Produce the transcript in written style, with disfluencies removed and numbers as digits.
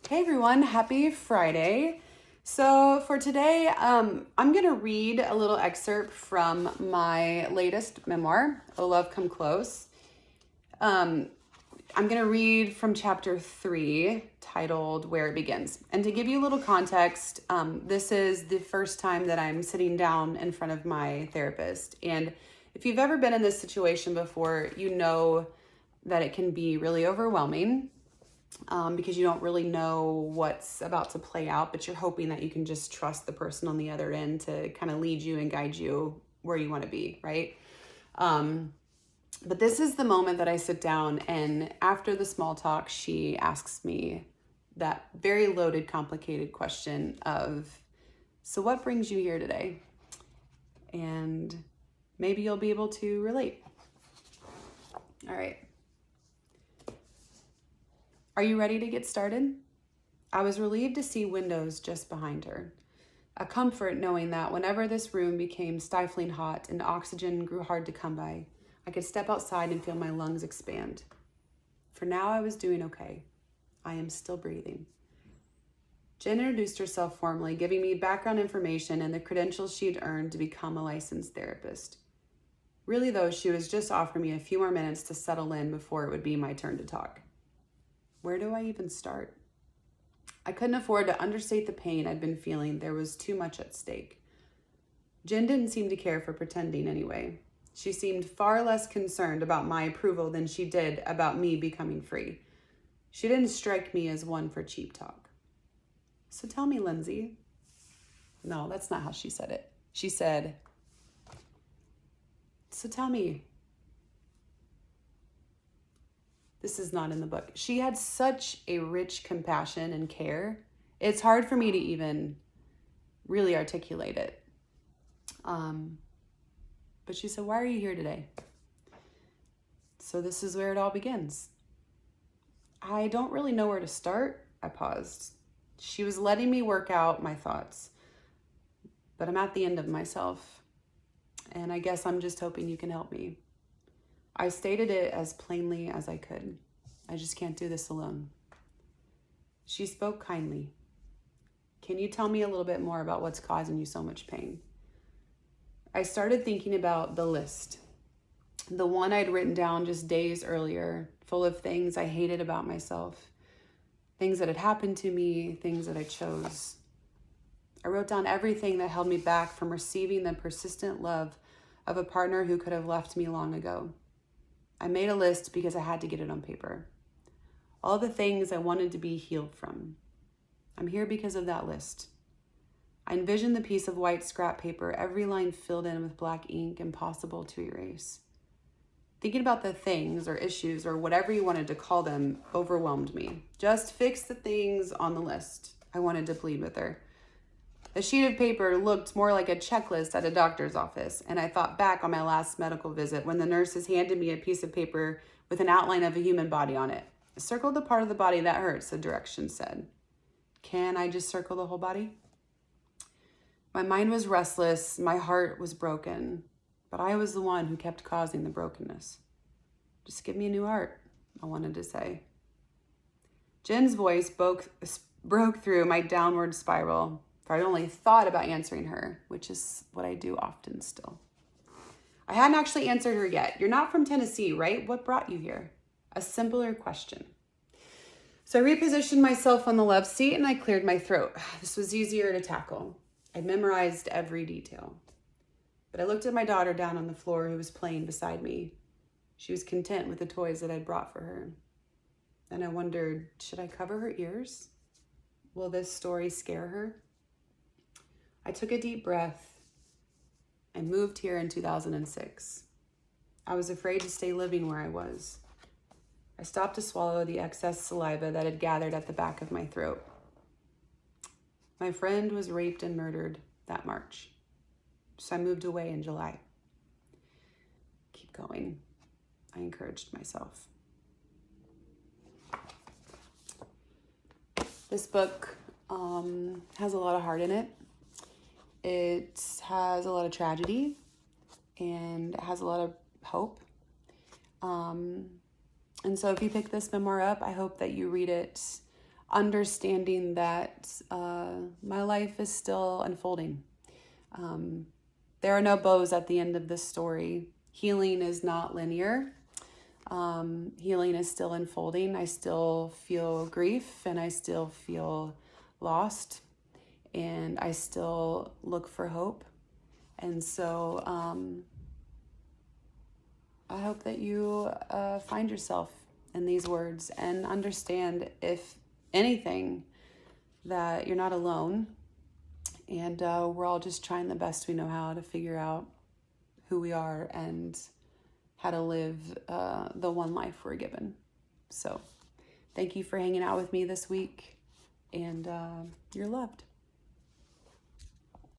Hey everyone, happy Friday. So for today, I'm going to read a little excerpt from my latest memoir, O Love Come Close. I'm going to read from chapter 3, titled Where It Begins. And to give you a little context, this is the first time that I'm sitting down in front of my therapist. And if you've ever been in this situation before, you know that it can be really overwhelming. Because you don't really know what's about to play out, but you're hoping that you can just trust the person on the other end to kind of lead you and guide you where you want to be, right? But this is the moment that I sit down, and after the small talk, she asks me that very loaded, complicated question of, so what brings you here today? And maybe you'll be able to relate. All right. Are you ready to get started? I was relieved to see windows just behind her. A comfort knowing that whenever this room became stifling hot and oxygen grew hard to come by, I could step outside and feel my lungs expand. For now, I was doing okay. I am still breathing. Jen introduced herself formally, giving me background information and the credentials she'd earned to become a licensed therapist. Really, though, she was just offering me a few more minutes to settle in before it would be my turn to talk. Where do I even start? I couldn't afford to understate the pain I'd been feeling. There was too much at stake. Jen didn't seem to care for pretending anyway. She seemed far less concerned about my approval than she did about me becoming free. She didn't strike me as one for cheap talk. So tell me, Lindsey. No, that's not how she said it. She said, so tell me. This is not in the book. She had such a rich compassion and care. It's hard for me to even really articulate it. But she said, why are you here today? So this is where it all begins. I don't really know where to start. I paused. She was letting me work out my thoughts, but I'm at the end of myself. And I guess I'm just hoping you can help me. I stated it as plainly as I could. I just can't do this alone. She spoke kindly. Can you tell me a little bit more about what's causing you so much pain? I started thinking about the list, the one I'd written down just days earlier, full of things I hated about myself, things that had happened to me, things that I chose. I wrote down everything that held me back from receiving the persistent love of a partner who could have left me long ago. I made a list because I had to get it on paper. All the things I wanted to be healed from. I'm here because of that list. I envisioned the piece of white scrap paper, every line filled in with black ink, impossible to erase. Thinking about the things or issues or whatever you wanted to call them overwhelmed me. Just fix the things on the list. I wanted to plead with her. The sheet of paper looked more like a checklist at a doctor's office, and I thought back on my last medical visit when the nurses handed me a piece of paper with an outline of a human body on it. Circle the part of the body that hurts, the directions said. Can I just circle the whole body? My mind was restless, my heart was broken, but I was the one who kept causing the brokenness. Just give me a new heart, I wanted to say. Jen's voice broke through my downward spiral. For I'd only thought about answering her, which is what I do often still. I hadn't actually answered her yet. You're not from Tennessee, right? What brought you here? A simpler question. So I repositioned myself on the love seat and I cleared my throat. This was easier to tackle. I'd memorized every detail. But I looked at my daughter down on the floor who was playing beside me. She was content with the toys that I'd brought for her. And I wondered, should I cover her ears? Will this story scare her? I took a deep breath and moved here in 2006. I was afraid to stay living where I was. I stopped to swallow the excess saliva that had gathered at the back of my throat. My friend was raped and murdered that March, so I moved away in July. Keep going, I encouraged myself. This book has a lot of heart in it. It has a lot of tragedy and it has a lot of hope. And so if you pick this memoir up, I hope that you read it understanding that my life is still unfolding. There are no bows at the end of this story. Healing is not linear. Healing is still unfolding. I still feel grief and I still feel lost and I still look for hope. And so I hope that you find yourself in these words and understand, if anything, that you're not alone. And we're all just trying the best we know how to figure out who we are and how to live the one life we're given. So thank you for hanging out with me this week, and you're loved.